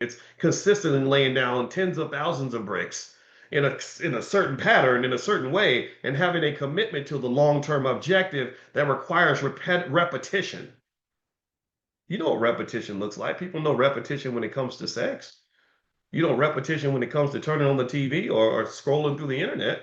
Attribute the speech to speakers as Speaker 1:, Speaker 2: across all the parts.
Speaker 1: It's consistent in laying down tens of thousands of bricks in a certain pattern, in a certain way, and having a commitment to the long-term objective that requires repetition. You know what repetition looks like. People know repetition when it comes to sex. You know repetition when it comes to turning on the TV or scrolling through the internet.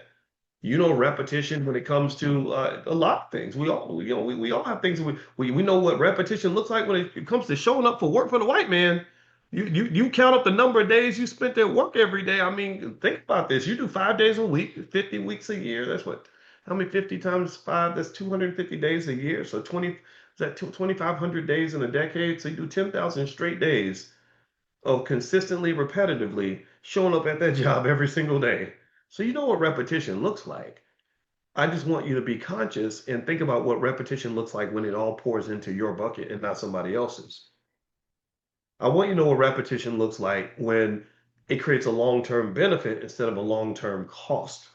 Speaker 1: You know repetition when it comes to a lot of things. We all have things. We know what repetition looks like when it comes to showing up for work for the white man. You count up the number of days you spent at work every day. I mean, think about this. You do 5 days a week, 50 weeks a year. That's what, how many 50 times five? That's 250 days a year. So 20, is that 2,500 days in a decade? So you do 10,000 straight days of consistently, repetitively showing up at that job every single day. So you know what repetition looks like. I just want you to be conscious and think about what repetition looks like when it all pours into your bucket and not somebody else's. I want you to know what repetition looks like when it creates a long-term benefit instead of a long-term cost.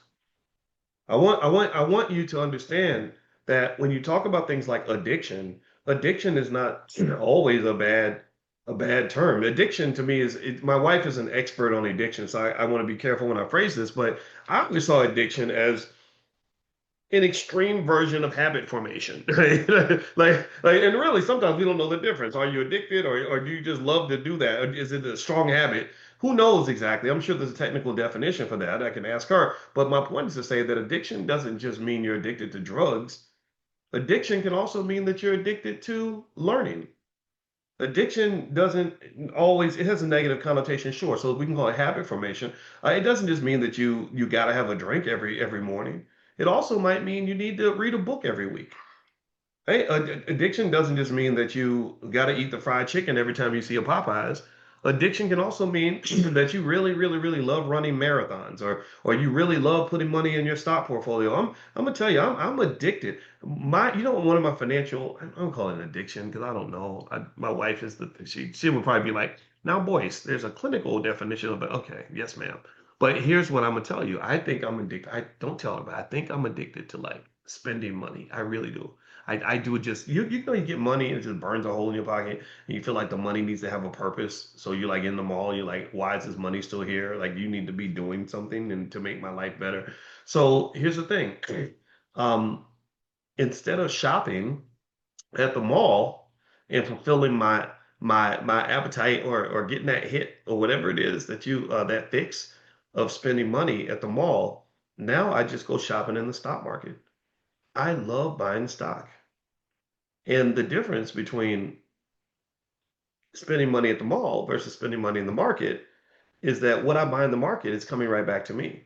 Speaker 1: I want you to understand that when you talk about things like addiction, addiction is not always a bad term. Addiction to me my wife is an expert on addiction, so I want to be careful when I phrase this, but I always saw addiction as an extreme version of habit formation. Right? And really sometimes we don't know the difference. Are you addicted or do you just love to do that? Or is it a strong habit? Who knows exactly? I'm sure there's a technical definition for that. I can ask her. But my point is to say that addiction doesn't just mean you're addicted to drugs. Addiction can also mean that you're addicted to learning. Addiction doesn't always, it has a negative connotation, sure. So we can call it habit formation. It doesn't just mean that you got to have a drink every morning. It also might mean you need to read a book every week. Hey, addiction doesn't just mean that you got to eat the fried chicken every time you see a Popeyes. Addiction can also mean that you really, really, really love running marathons, or you really love putting money in your stock portfolio. I'm gonna tell you, I'm addicted. One of my financial, I don't call it an addiction because I don't know. My wife is she would probably be like, now, boys, there's a clinical definition of it. Okay, yes, ma'am. But here's what I'm gonna tell you. I think I'm addicted. I don't tell her, but I think I'm addicted to like spending money. I really do. I do it just you get money and it just burns a hole in your pocket and you feel like the money needs to have a purpose. So you're like in the mall, you're like, why is this money still here? Like you need to be doing something and to make my life better. So here's the thing. Um, Instead of shopping at the mall and fulfilling my appetite or getting that hit or whatever it is that that fix of spending money at the mall, now I just go shopping in the stock market. I love buying stock. And the difference between spending money at the mall versus spending money in the market is that what I buy in the market is coming right back to me.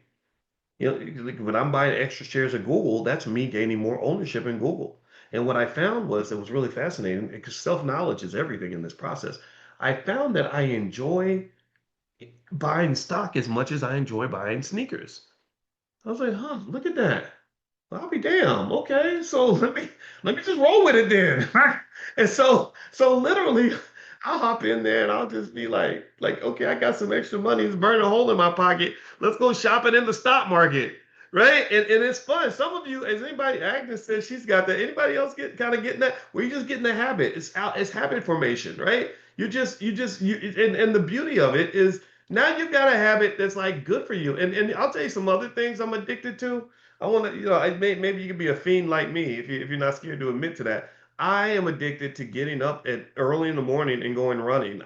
Speaker 1: You know, like when I'm buying extra shares of Google, that's me gaining more ownership in Google. And what I found was it was really fascinating because self-knowledge is everything in this process. I found that I enjoy buying stock as much as I enjoy buying sneakers. I was like, huh, look at that. I'll be damn. Okay, so let me just roll with it then. And so literally, I'll hop in there and I'll just be like, okay, I got some extra money. It's burning a hole in my pocket. Let's go shopping in the stock market, right? And it's fun. Some of you, as anybody, Agnes says she's got that. Anybody else getting that? Where you just getting the habit. It's habit formation, right? And the beauty of it is now you've got a habit that's like good for you. And I'll tell you some other things I'm addicted to. I want to, maybe you could be a fiend like me if you're not scared to admit to that. I am addicted to getting up at early in the morning and going running.